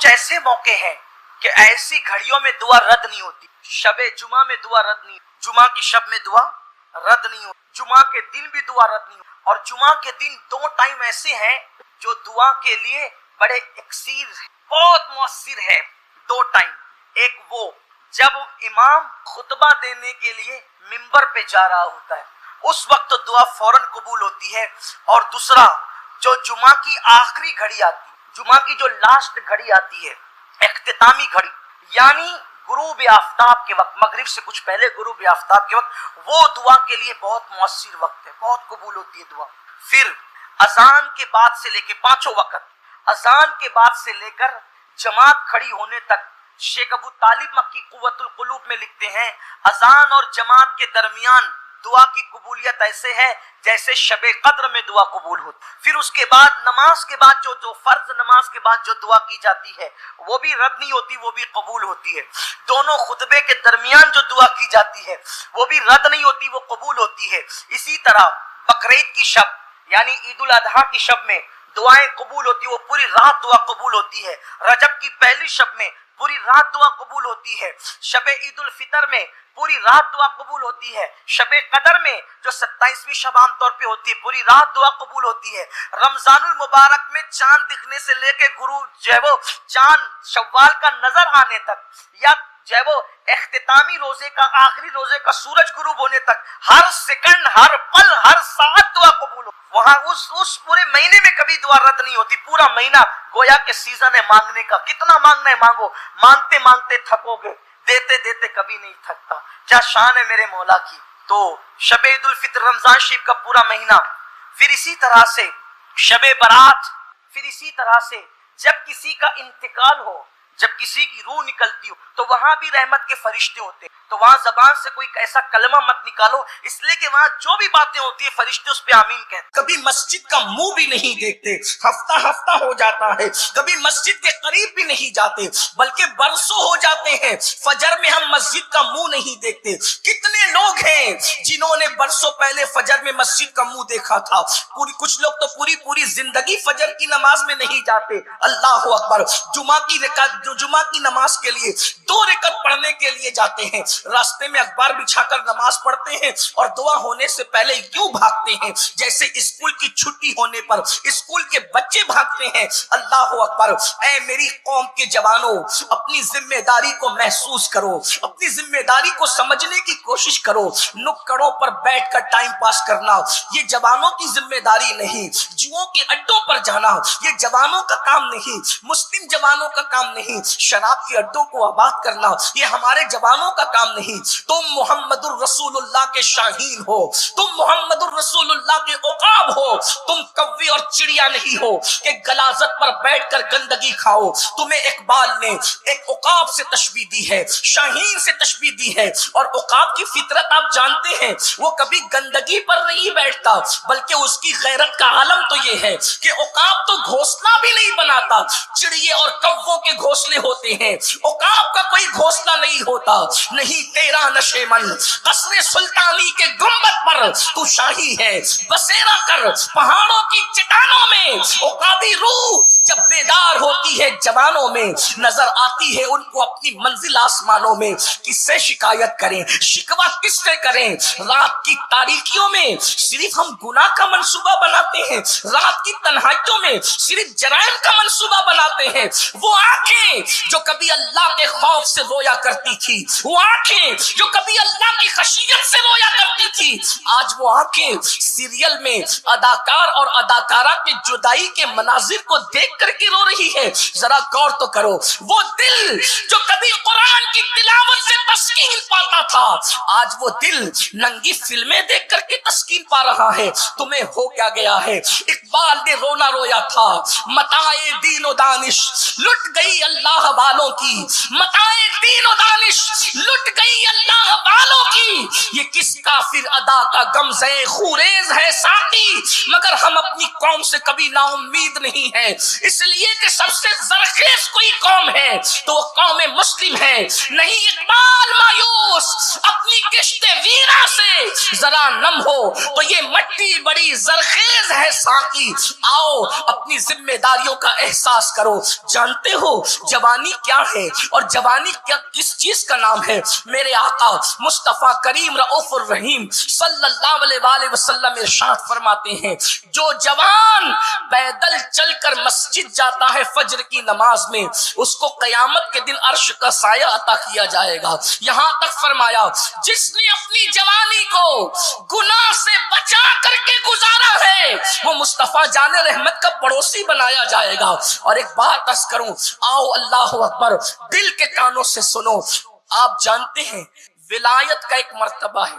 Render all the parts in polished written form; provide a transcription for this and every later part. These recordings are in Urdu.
کچھ ایسے موقع ہیں کہ ایسی گھڑیوں میں دعا رد نہیں ہوتی. شب جمعہ میں دعا رد نہیں، جمعہ کی شب میں دعا رد نہیں ہوتی، جمعہ کے دن بھی دعا رد نہیں ہوتی. اور جمعہ کے دن 2 ٹائم ایسے ہیں جو دعا کے لیے بڑے اکسیر ہیں، بہت مؤثر ہے. 2 ٹائم، ایک وہ جب امام خطبہ دینے کے لیے منبر پہ جا رہا ہوتا ہے، اس وقت دعا فوراً قبول ہوتی ہے. اور دوسرا جو جمعہ کی آخری گھڑی آتی ہے، جمعہ کی جو لاسٹ گھڑی آتی ہے، اختتامی گھڑی، یعنی غروب آفتاب کے وقت، مغرب سے کچھ پہلے غروب آفتاب کے وقت، وہ دعا کے لیے بہت مؤثر وقت ہے، بہت قبول ہوتی ہے دعا. پھر اذان کے بعد سے لے کے 5 وقت، اذان کے بعد سے لے کر جماعت کھڑی ہونے تک، شیخ ابو طالب مکی قوت القلوب میں لکھتے ہیں اذان اور جماعت کے درمیان دعا کی قبولیت ایسے ہے جیسے شب قدر میں دعا قبول ہوتی. پھر اس کے بعد نماز کے بعد جو فرض نماز کے بعد جو دعا کی جاتی ہے وہ بھی رد نہیں ہوتی، وہ بھی قبول ہوتی ہے. دونوں خطبے کے درمیان جو دعا کی جاتی ہے وہ بھی رد نہیں ہوتی، وہ قبول ہوتی ہے. اسی طرح بقرعید کی شب یعنی عید الاضحیٰ کی شب میں دعائیں قبول ہوتی، وہ پوری رات دعا قبول ہوتی ہے. رجب کی پہلی شب میں پوری رات دعا قبول ہوتی ہے. شب عید الفطر میں پوری رات دعا قبول ہوتی ہے. شب قدر میں جو 27ویں شب عام طور پہ ہوتی ہے پوری رات دعا قبول ہوتی ہے. رمضان المبارک میں چاند دکھنے سے لے کے غروب جو ہے وہ چاند شوال کا نظر آنے تک، یا جو ہے وہ اختتامی روزے کا، آخری روزے کا سورج غروب ہونے تک، ہر سیکنڈ، ہر پل، ہر ساعت دعا قبول ہو. وہاں اس پورے مہینے میں کبھی دعا رد نہیں ہوتی. پورا مہینہ گویا کہ سیزن ہے مانگنے کا، کتنا مانگنا ہے مانگو، مانگتے مانگتے تھکو گے، دیتے دیتے کبھی نہیں تھکتا. کیا شان ہے میرے مولا کی. تو شب عید الفطر، رمضان شریف کا پورا مہینہ. پھر اسی طرح سے شب برات، پھر اسی طرح سے جب کسی کا انتقال ہو، جب کسی کی روح نکلتی ہو تو وہاں بھی رحمت کے فرشتے ہوتے ہیں. تو وہاں زبان سے کوئی ایسا کلمہ مت نکالو، اس لیے کہ وہاں جو بھی باتیں ہوتی ہیں فرشتے اس پہ آمین کہتے. کبھی مسجد کا منہ بھی نہیں دیکھتے، ہفتہ ہفتہ ہو جاتا ہے. کبھی مسجد کے قریب بھی نہیں جاتے، بلکہ برسوں ہو جاتے ہیں فجر میں ہم مسجد کا منہ نہیں دیکھتے. کتنے لوگ ہیں جنہوں نے برسوں پہلے فجر میں مسجد کا منہ دیکھا تھا. کچھ لوگ تو پوری زندگی فجر کی نماز میں نہیں جاتے. اللہ اکبر. جمعہ کی نماز کے لیے 2 رکعت پڑھنے کے لیے جاتے ہیں، راستے میں اخبار بچھا کر نماز پڑھتے ہیں اور دعا ہونے سے پہلے یوں بھاگتے ہیں جیسے اسکول کی چھٹی ہونے پر اسکول کے بچے بھاگتے ہیں. اللہ اکبر. اے میری قوم کے جوانوں، اپنی ذمہ داری کو محسوس کرو، اپنی ذمہ داری کو سمجھنے کی کوشش کرو. نکڑوں پر بیٹھ کر ٹائم پاس کرنا یہ جوانوں کی ذمہ داری نہیں. جوؤں کے اڈوں پر جانا یہ جوانوں کا کام نہیں، مسلم جوانوں کا کام نہیں. شراب کے اڈوں کو آباد کرنا یہ ہمارے جوانوں کا کام نہیں. تم محمد الرسول اللہ کے شاہین ہو، تم محمد الرسول اللہ کے عقاب ہو. تم کوے اور چڑیا نہیں ہو کہ غلاظت پر بیٹھ کر گندگی کھاؤ. تمہیں اقبال نے ایک عقاب سے تشبیہ دی ہے، شاہین سے تشبیہ دی ہے. اور عقاب کی فطرت آپ جانتے ہیں، وہ کبھی گندگی پر نہیں بیٹھتا، بلکہ اس کی غیرت کا عالم تو یہ ہے کہ عقاب تو گھونسلہ بھی نہیں بناتا. چڑیے اور کووں کے گھونسلے ہوتے ہیں، عقاب کا کوئی گھونسلہ نہیں ہوتا. نہیں تیرا نشے من قصر سلطانی کے گنبد پر تو شاہی ہے. بسیرا کر پہاڑوں کی چٹانوں میں. عقابی روح جب بیدار ہوتی ہے جوانوں میں، نظر آتی ہے ان کو اپنی منزل آسمانوں میں. کس سے شکایت کریں، شکوہ کس سے کریں؟ رات کی تاریکیوں میں صرف ہم گناہ کا منصوبہ بناتے ہیں، رات کی تنہائیوں میں صرف جرائم کا منصوبہ بناتے ہیں. وہ آنکھیں جو کبھی اللہ کے خوف سے رویا کرتی تھی، وہ آنکھیں جو کبھی اللہ کی خشیت سے رویا کرتی تھی، آج وہ آنکھیں سیریل میں اداکار اور اداکارہ کے جدائی کے مناظر کو دیکھ کر کے رو رہی ہے. ذرا غور تو کرو. وہ دل جو کبھی قرآن کی تلاوت سے تسکین پاتا تھا، آج وہ دل ننگی فلمیں دیکھ کر کے تسکین پا رہا ہے. تمہیں ہو کیا گیا ہے؟ اقبال نے رونا رویا تھا، متاع دین و دانش لٹ گئی اللہ والوں کی، متاع دین و دانش لٹ گئی اللہ والوں کی. یہ کس کافر ادا کا غمزہ خوریز ہے ساقی، مگر ہم اپنی قوم سے کبھی نا امید نہیں ہے. اس لیے کہ سب سے زرخیز کوئی قوم ہے تو وہ قوم مسلم ہے. نہیں اقبال مایوس اپنی کشت ویرا سے ذرا نم ہو تو یہ مٹی بڑی زرخیز ہے ساقی. آؤ اپنی ذمہ داریوں کا احساس کرو. جانتے ہو جوانی کیا ہے اور جوانی کیا کس چیز کا نام ہے؟ میرے آقا مصطفیٰ کریم رؤوف الرحیم صلی اللہ علیہ وآلہ وسلم ارشاد فرماتے ہیں جو جوان پیدل چل کر مسجد جاتا ہے فجر کی نماز میں اس کو قیامت کے دن عرش کا سایہ عطا کیا جائے گا. یہاں تک فرمایا جس نے اپنی جوانی کو گناہ سے بچا کر کے گزارا ہے وہ مصطفیٰ جان رحمت کا پڑوسی بنایا جائے گا. اور ایک بات عرض کروں، آؤ اللہ اکبر، دل کے کانوں سے سنو. آپ جانتے ہیں ولایت کا ایک مرتبہ ہے،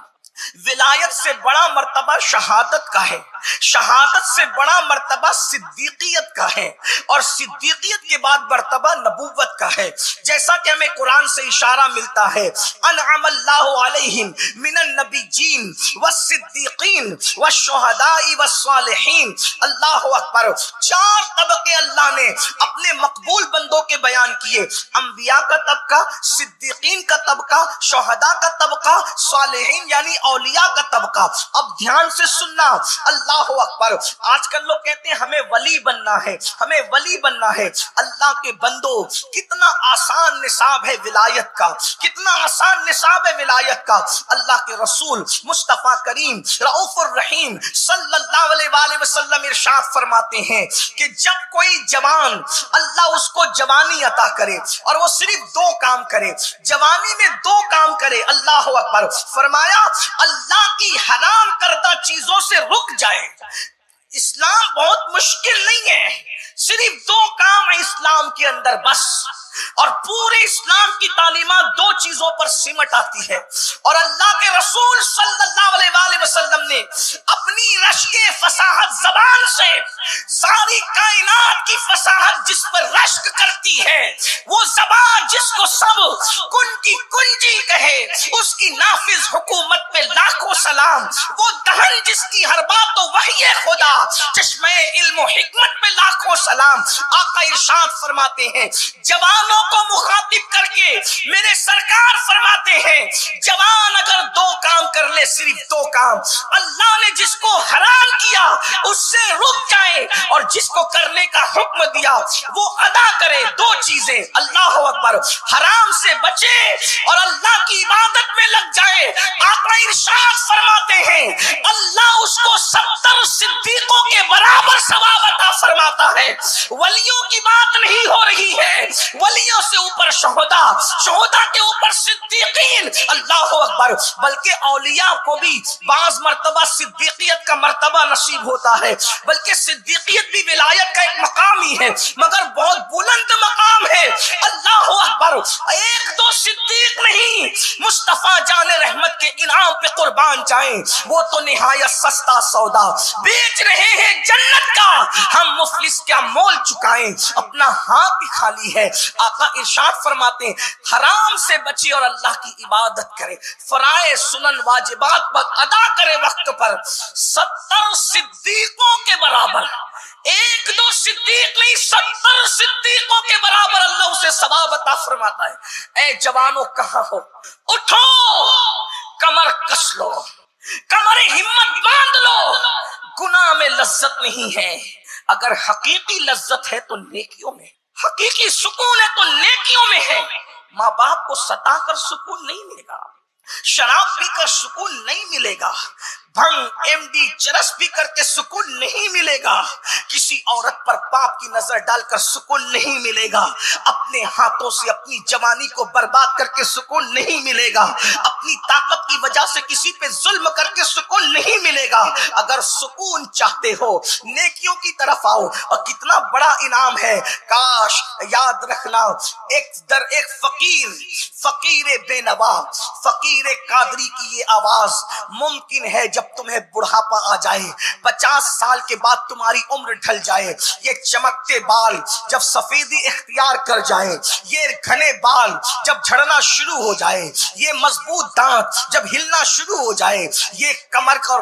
ولایت سے بڑا مرتبہ شہادت کا ہے، شہادت سے بڑا مرتبہ صدیقیت کا ہے، اور صدیقیت کے بعد مرتبہ نبوت کا ہے. جیسا کہ ہمیں قرآن سے اشارہ ملتا ہے انعم اللہ علیہم من النبیین والصدیقین والشہداء والصالحین. اللہ اکبر، چار طبقے اللہ نے اپنے مقبول بندوں کے بیان کیے، انبیاء کا طبقہ، صدیقین کا طبقہ، شہداء کا طبقہ، صالحین یعنی اولیاء کا طبقہ. اب دھیان سے سننا، اللہ اکبر. آج کل لوگ کہتے ہیں ہمیں ولی بننا ہے، ہمیں ولی بننا ہے. اللہ کے بندو، کتنا آسان نصاب ہے ولایت کا، کتنا آسان نصاب ہے ولایت کا. اللہ کے رسول مصطفیٰ کریم رؤوف الرحیم صلی اللہ علیہ وآلہ وسلم ارشاد فرماتے ہیں کہ جب کوئی جوان اللہ اس کو جوانی عطا کرے اور وہ صرف دو کام کرے، جوانی میں دو کام کرے، اللہ اکبر، فرمایا اللہ کی حرام کردہ چیزوں سے رک جائے. اسلام بہت مشکل نہیں ہے، صرف دو کام ہے اسلام کے اندر بس، اور پورے اسلام کی تعلیمات دو چیزوں پر سمٹ آتی ہے. اور اللہ کے رسول صلی اللہ علیہ وآلہ وسلم نے اپنی رشک فصاحت زبان سے ساری کائنات کی فصاحت جس پر رشک کرتی ہے، وہ زبان جس کو سب کن کی کنجی کہے، اس کی نافذ حکومت پہ لاکھوں سلام. وہ دہن جس کی ہر بات تو وحی خدا، چشمہ علم و حکمت پہ لاکھوں سلام. آقا ارشاد فرماتے ہیں جوانوں کو مخاطب کر کے میرے سرکار فرماتے ہیں جوان اگر دو کام کر لے، صرف دو کام، اللہ نے جس کو حرام کیا اس سے رک جائے اور جس کو کرنے کا حکم دیا وہ ادا کرے. دو چیزیں، اللہ اکبر، حرام سے بچے اور اللہ کی عبادت میں لگ جائے. آقا ارشاد فرماتے ہیں اللہ اس کو 70 صدیقوں کے برابر ثواب عطا فرماتا ہے. ولیوں کی بات نہیں ہو رہی ہے، ولیوں سے اوپر شہداء، شہداء کے اوپر صدیقین، اللہ اکبر، بلکہ اولیاء کو بھی بعض مرتبہ صدیقیت کا مرتبہ نصیب ہوتا ہے. بلکہ صدیقیت بھی ولایت کا ایک مقام ہی ہے، مگر بہت بلند مقام ہے. اللہ اکبر، ایک دو صدیق نہیں، مصطفیٰ جان رحمت کے انعام پہ قربان جائیں، وہ تو نہایت سستا سودا بیچ رہے ہیں جنت کا. ہم مفلس کیا مول چکائیں، اپنا ہاتھ ہی خالی ہے. آقا ارشاد فرماتے ہیں حرام سے بچے اور اللہ کی عبادت کرے، فرائض سنن واجبات پر ادا کرے وقت پر. 70 صدیقوں کے برابر، ایک دو صدیق نہیں، 70 صدیقوں کے برابر اللہ اسے ثواب عطا فرماتا ہے. اے جوانوں کہاں ہو، اٹھو، کمر کس لو، کمر ہمت باندھ لو. گناہ میں لذت نہیں ہے، اگر حقیقی لذت ہے تو نیکیوں میں، حقیقی سکون ہے تو نیکیوں میں ہے. ماں باپ کو ستا کر سکون نہیں ملے گا، شراب پی کر سکون نہیں ملے گا، بھنگ ایم ڈی چرس پی کر کے سکون نہیں ملے گا، کسی عورت پر پاپ کی نظر ڈال کر سکون نہیں ملے گا، اپنے ہاتھوں سے اپنی جوانی کو برباد کر کے سکون نہیں ملے گا، اپنی طاقت کی وجہ سے کسی پہ ظلم کر کے سکون نہیں ملے گا. اگر سکون چاہتے ہو نیکیوں کی طرف آؤ، اور کتنا بڑا انعام ہے. کاش یاد رکھنا، ایک فقیر بے نوا، فقیر قادری کی یہ آواز ممکن ہے جب تمہیں بڑھاپا آ جائے، 50 سال کے بعد تمہاری عمر ڈھل جائے، یہ چمکتے بال جب سفیدی اختیار کر جائیں، یہ گھنے بال جب جھڑنا شروع ہو جائے، یہ مضبوط دانت جب ہلنا شروع ہو جائے، یہ کمر اور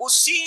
اسی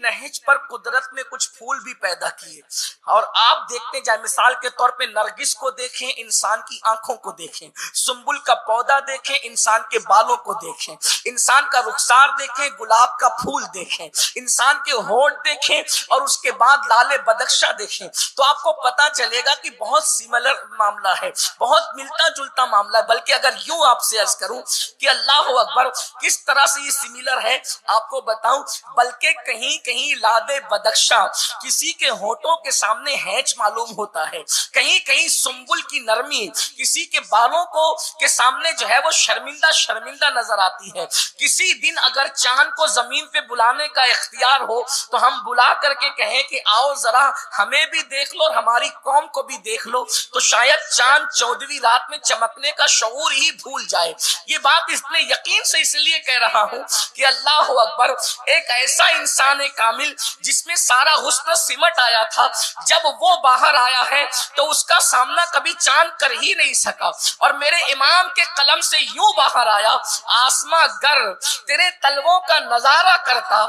نہج پر قدرت نے کچھ پھول بھی پیدا کیے، اور آپ دیکھتے جائیں، مثال کے طور پہ نرگس کو دیکھیں، انسان کی آنکھوں کو دیکھیں، سنبل کا پودا دیکھیں، انسان کے بالوں کو دیکھیں، انسان کا رخسار دیکھیں، گلاب کا پھول دیکھیں، انسان کے ہونٹ دیکھیں، اور اس کے بعد لال بدخشاں دیکھیں، تو آپ کو پتا چلے گا کہ بہت سملر معاملہ ہے، بہت ملتا جلتا معاملہ ہے۔ بلکہ اگر یوں آپ سے عرض کروں کہ اللہ اکبر کس طرح سے یہ سملر ہے آپ کو بتاؤں، بلکہ کہیں کہیں لاد بدخشاں کسی کے ہونٹوں کے سامنے ہینچ معلوم ہوتا ہے، کہیں کہیں سنبل کی نرمی کسی کے بالوں کو کے سامنے جو ہے وہ شرمندہ شرمندہ نظر آتی ہے۔ کسی دن اگر چاند کو زمین پہ بلانے کا اختیار ہو تو ہم بلا کر کے کہیں کہ آؤ ذرا ہمیں بھی دیکھ لو اور ہماری قوم کو بھی دیکھ لو، تو شاید چاند 14ویں رات میں چمکنے کا شعور ہی بھول جائے۔ یہ بات اس میں یقین سے اس لیے کہہ رہا ہوں کہ اللہ اکبر ایک ایسا انسان کامل جس میں سارا حسن سمٹ آیا تھا، جب وہ باہر آیا ہے تو اس کا سامنا کبھی چاند کر ہی نہیں سکا، اور میرے امام کے قلم سے یوں باہر آیا، آسماں گر تیرے تلووں کا نظارہ کرتا،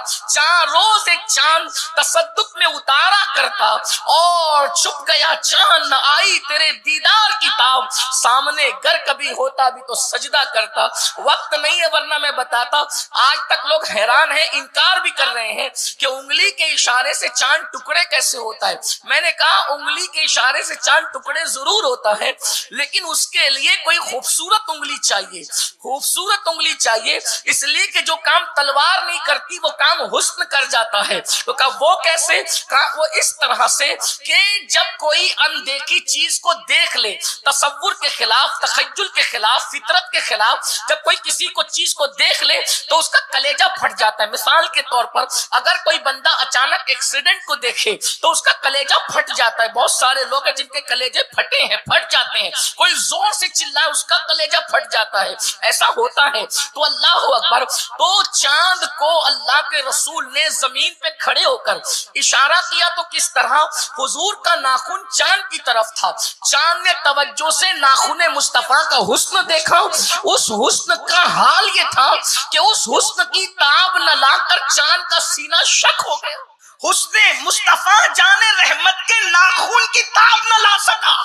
روز ایک چاند تصدق میں اتارا کرتا، اور چھپ گیا چاند نہ آئی تیرے دیدار کی تاب، سامنے گر کبھی ہوتا بھی تو سجدہ کرتا۔ وقت نہیں ہے ورنہ میں بتاتا، آج تک لوگ حیران ہیں، انکار بھی کر رہے ہیں کہ انگلی کے اشارے سے چاند ٹکڑے کیسے ہوتا ہے۔ میں نے کہا انگلی کے اشارے سے چاند ٹکڑے ضرور ہوتا ہے، لیکن اس کے لیے کوئی خوبصورت انگلی چاہیے، خوبصورت انگلی چاہیے، اس لیے کہ جو کام تلوار نہیں کرتی وہ کام حسن کر جاتا ہے۔ تو کہا وہ کیسے؟ کہا وہ اس طرح سے کہ جب کوئی اندیکھی چیز کو دیکھ لے، تصور کے خلاف، تخیل کے خلاف، فطرت کے خلاف، جب کوئی کسی کو چیز کو دیکھ لے تو اس کا کلیجہ پھٹ جاتا ہے۔ مثال کے طور پر اگر کوئی بندہ اچانک ایکسیڈنٹ کو دیکھے تو اس کا کلیجہ پھٹ جاتا ہے۔ بہت سارے لوگ ہیں جن کے کلیجے پھٹے ہیں، پھٹ جاتے ہیں، کوئی زور سے چلائے اس کا کلیجہ پھٹ جاتا ہے، ایسا ہوتا ہے۔ تو اللہ اکبر، تو چاند کو اللہ کے رسول نے زمین پہ کھڑے ہو کر اشارہ کیا تو کس طرح؟ حضور کا ناخن چاند کی طرف تھا، چاند نے توجہ سے ناخن مصطفیٰ کا حسن دیکھا، اس حسن کا حال یہ تھا کہ اس حسن کی تاب نہ لا کر چاند کا سینہ شک ہو گیا۔ حسن مصطفیٰ جان رحمت کے ناخن کی تاب نہ لا سکا۔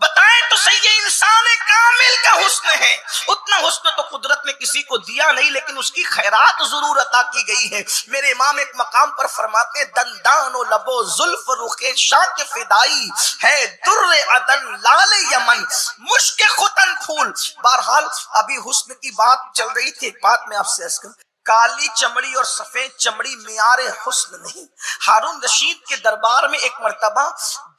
بتائیں تو صحیح، یہ انسان کامل کا حسن ہے۔ اتنا حسن تو قدرت نے کسی کو دیا نہیں، لیکن اس کی خیرات ضرور عطا کی گئی ہے۔ میرے امام ایک مقام پر فرماتے دندان و لبو زلف رخ شاہ کے فدائی ہے، در عدن لال یمن مشک ختن پھول۔ بہرحال ابھی حسن کی بات چل رہی تھی، ایک بات میں آپ سے عرض کروں، کالی چمڑی اور سفید چمڑی معیار حسن نہیں۔ ہارون رشید کے دربار میں ایک مرتبہ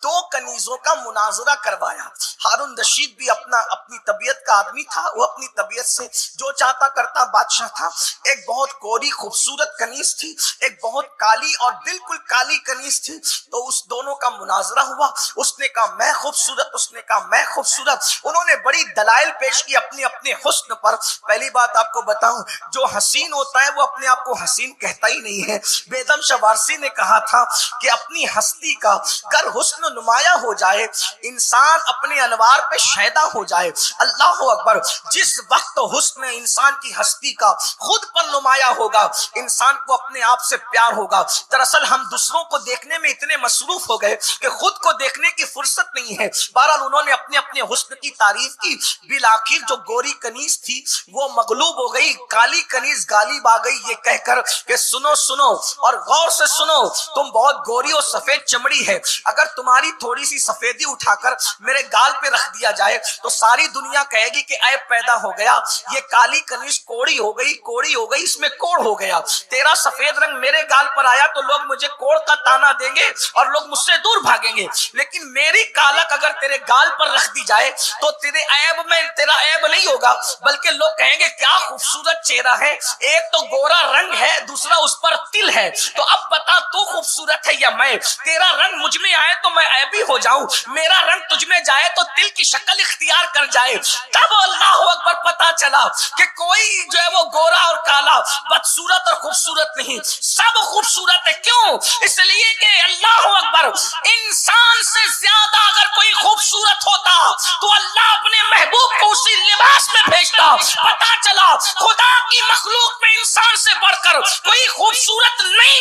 دو کنیزوں کا مناظرہ کروایا۔ ہارون رشید بھی اپنی طبیعت کا آدمی تھا، وہ اپنی طبیعت سے جو چاہتا کرتا بادشاہ تھا۔ ایک بہت گوری خوبصورت کنیز تھی، ایک بہت کالی اور بالکل کالی کنیز تھی، تو اس دونوں کا مناظرہ ہوا۔ اس نے کہا میں خوبصورت، اس نے کہا میں خوبصورت۔ انہوں نے بڑی دلائل پیش کی اپنے اپنے حسن پر۔ پہلی بات آپ کو بتاؤں، جو حسین ہوتا ہے وہ اپنے آپ کو حسین کہتا ہی نہیں ہے۔ بیدم شاہ وارسی نے کہا تھا کہ اپنی ہستی کا گر حسن نمایاں ہو جائے، انسان اپنے انوار پہ شیدا ہو جائے۔ اللہ اکبر، جس وقت حسن انسان کی ہستی کا خود پر نمایاں ہوگا، انسان کو اپنے آپ سے پیار ہوگا۔ دراصل ہم دوسروں کو دیکھنے میں اتنے مصروف ہو گئے کہ خود کو دیکھنے کی فرصت نہیں ہے۔ بہرحال انہوں نے اپنے اپنے حسن کی تعریف کی۔ بالآخر جو گوری کنیز تھی وہ مغلوب ہو گئی، کالی کنیز غالب آ گئی، یہ کہہ کر کہ سنو سنو اور غور سے سنو، تم بہت گوری اور سفید چمڑی ہے، اگر تمہاری تھوڑی سی سفیدی اٹھا کر میرے گال پہ رکھ دیا جائے تو ساری دنیا کہے گی کہ عیب پیدا ہو گیا، یہ کالی کنیز کوڑی ہو گئی، کوڑی ہو گئی، اس میں کوڑ ہو گیا۔ تیرا سفید رنگ میرے گال پر آیا تو لوگ مجھے کوڑ کا تانا دیں گے اور لوگ مجھ سے دور بھاگیں گے، لیکن میری کالک اگر تیرے گال پر رکھ دی جائے تو تیرے عیب میں تیرا عیب نہیں ہوگا، بلکہ لوگ کہیں گے کیا خوبصورت چہرہ ہے، ایک تو گورا رنگ ہے، دوسرا اس پر تل ہے، تو اب بتا تو خوبصورت ہے یا میں؟ تیرا رنگ مجھ میں آئے تو میں عیبی ہو جاؤں، میرا رنگ تجھ میں جائے تو تل کی شکل اختیار کر جائے۔ تب اللہ اکبر پتا چلا کہ کوئی جو ہے وہ گورا اور کالا، بدصورت اور خوبصورت نہیں، سب خوبصورت ہے۔ کیوں؟ اس لیے کہ اللہ اکبر، انسان سے زیادہ اگر کوئی خوبصورت ہوتا تو اللہ اپنے محبوب کو اسی لباس میں بھیجتا۔ پتا چلا خدا کی مخلوق میں انسان سے بڑھ کر کوئی خوبصورت نہیں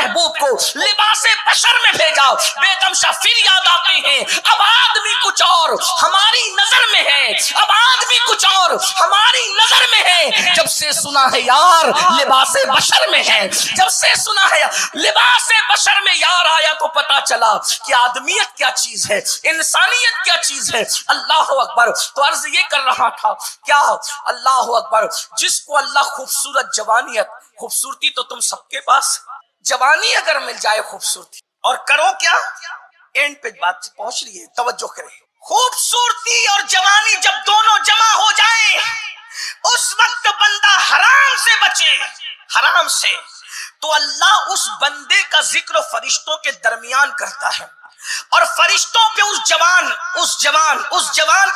محبوب کو لباس بشر میں بھیجا، بے تمشا پھر یاد آتے ہیں اب آدمی کچھ اور ہماری نظر میں ہے، اب آدمی کچھ اور ہماری نظر میں ہے۔ جب سے سنا ہے یار لباس بشر میں ہے، جب سے سنا ہے لباس بشر میں یار آیا تو پتا چلا کہ آدمیت کیا چیز ہے، انسانیت کیا چیز ہے۔ اللہ اکبر۔ تو عرض یہ کر رہا تھا کیا اللہ اکبر، جس کو اللہ خوبصورت جوانیت، خوبصورتی تو تم سب کے پاس، جوانی اگر مل جائے خوبصورتی، اور کرو کیا، اینڈ پہ بات پہنچ رہی ہے، توجہ کریں، خوبصورتی اور جوانی جب دونوں جمع ہو جائیں اس وقت بندہ حرام سے بچے، حرام سے، تو اللہ اس بندے کا ذکر فرشتوں کے درمیان کرتا ہے، اور فرشتوں پہ اس جوان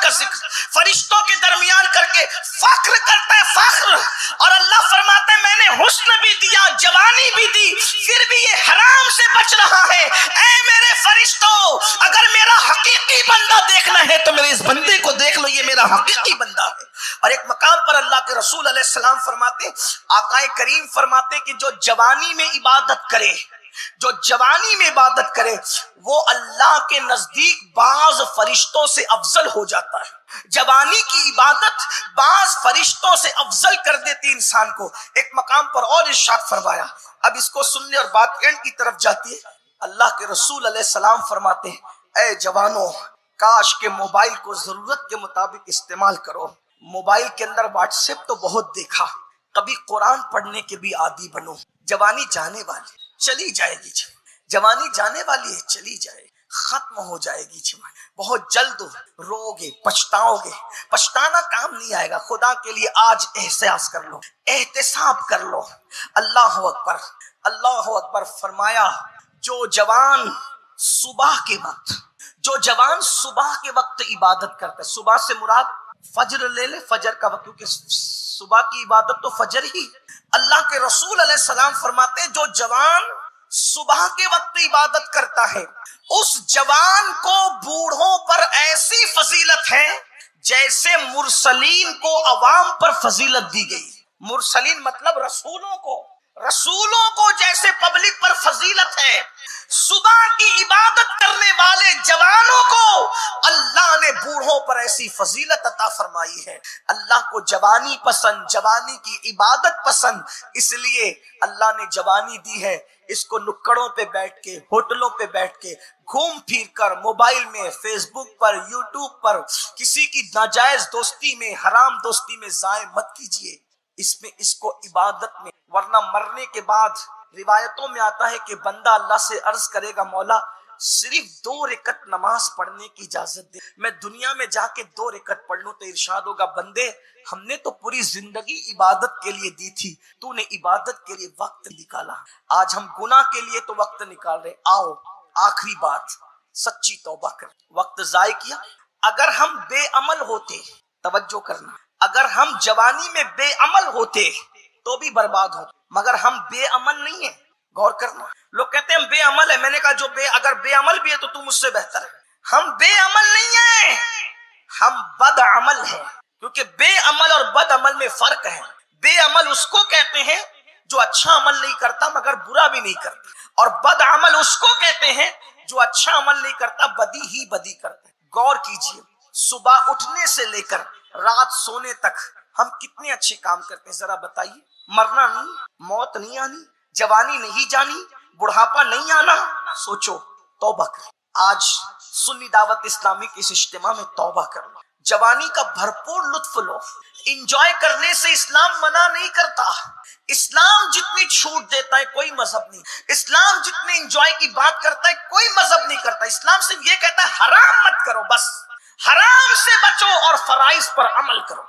کا ذکر فرشتوں کے درمیان کر کے فخر کرتا ہے، فخر۔ اور اللہ فرماتا ہے میں نے حسن بھی دیا، جوانی بھی دی، پھر بھی یہ حرام سے بچ رہا ہے۔ اے میرے فرشتوں، اگر میرا حقیقی بندہ دیکھنا ہے تو میرے اس بندے کو دیکھ لو، یہ میرا حقیقی بندہ ہے۔ اور ایک مقام پر اللہ کے رسول علیہ السلام فرماتے، آقا کریم فرماتے کہ جو جوانی میں عبادت کرے، جو جوانی میں عبادت کرے وہ اللہ کے نزدیک بعض فرشتوں سے افضل ہو جاتا ہے۔ جوانی کی عبادت بعض فرشتوں سے افضل کر دیتی انسان کو۔ ایک مقام پر اور ارشاد فرمایا، اب اس کو سننے اور بات اینڈ کی طرف جاتی ہے، اللہ کے رسول علیہ السلام فرماتے ہیں اے جوانوں، کاش کے موبائل کو ضرورت کے مطابق استعمال کرو۔ موبائل کے اندر واٹس ایپ تو بہت دیکھا، کبھی قرآن پڑھنے کے بھی عادی بنو۔ جوانی جانے والی چلی جائے گی، جوانی جانے والی ہے، چلی جائے گی، ختم ہو جائے گی جوانی، بہت جلد رو گے، پچھتاؤ گے، پچھتانا کام نہیں آئے گا۔ خدا کے لیے آج احساس کر لو، احتساب کر لو۔ اللہ اکبر، اللہ اکبر۔ فرمایا جو جوان صبح کے وقت عبادت کرتا ہے، صبح سے مراد فجر لے لے، فجر کا وقت، کیونکہ صبح کی عبادت تو فجر ہی۔ اللہ کے رسول علیہ السلام فرماتے ہیں جو جوان صبح کے وقت عبادت کرتا ہے اس جوان کو بوڑھوں پر ایسی فضیلت ہے جیسے مرسلین کو عوام پر فضیلت دی گئی۔ مرسلین مطلب رسولوں کو جیسے پبلک پر فضیلت ہے، صبح کی عبادت کرنے والے جوانوں کو اللہ نے بوڑھوں پر ایسی فضیلت عطا فرمائی ہے۔ اللہ کو جوانی پسند، جوانی کی عبادت پسند، اس لیے اللہ نے جوانی دی ہے۔ اس کو نکڑوں پہ بیٹھ کے، ہوٹلوں پہ بیٹھ کے، گھوم پھر کر، موبائل میں، فیس بک پر، یوٹیوب پر کسی کی ناجائز دوستی میں، حرام دوستی میں ضائع مت کیجیے۔ اس کو عبادت میں، ورنہ مرنے کے بعد روایتوں میں آتا ہے کہ بندہ اللہ سے عرض کرے گا مولا صرف 2 رکعت نماز پڑھنے کی اجازت دے، میں دنیا میں جا کے 2 رکعت پڑھ لوں۔ تو ارشاد ہوگا بندے ہم نے تو پوری زندگی عبادت کے لیے دی تھی، تو نے عبادت کے لیے وقت نکالا، آج ہم گناہ کے لیے تو وقت نکال رہے۔ آؤ آخری بات، سچی توبہ کر، وقت ضائع کیا۔ اگر ہم بے عمل ہوتے، توجہ کرنا، اگر ہم جوانی میں بے عمل ہوتے تو بھی برباد ہوتے، مگر ہم بے عمل نہیں ہیں۔ غور کرنا، لوگ کہتے ہیں ہم بے عمل ہے، میں نے کہا اگر بے عمل بھی ہے تو مجھ سے بہتر ہے۔ ہم بے عمل نہیں ہیں، ہم بد عمل ہیں، کیونکہ بے عمل اور بد عمل میں فرق ہے۔ بے عمل اس کو کہتے ہیں جو اچھا عمل نہیں کرتا مگر برا بھی نہیں کرتا، اور بد عمل اس کو کہتے ہیں جو اچھا عمل نہیں کرتا بدی ہی بدی کرتا ہے۔ غور کیجئے، صبح اٹھنے سے لے کر رات سونے تک ہم کتنے اچھے کام کرتے ہیں، ذرا بتائیے۔ مرنا نہیں، موت نہیں آنی، جوانی نہیں جانی، بڑھاپا نہیں آنا، سوچو، توبہ کر۔ آج سنی دعوت اسلامی کے اس اجتماع میں توبہ کر لو، جوانی کا بھرپور لطف لو۔ انجوائے کرنے سے اسلام منع نہیں کرتا، اسلام جتنی چھوٹ دیتا ہے کوئی مذہب نہیں، اسلام جتنے انجوائے کی بات کرتا ہے کوئی مذہب نہیں کرتا۔ اسلام صرف یہ کہتا ہے حرام مت کرو، بس حرام سے بچو اور فرائض پر عمل کرو۔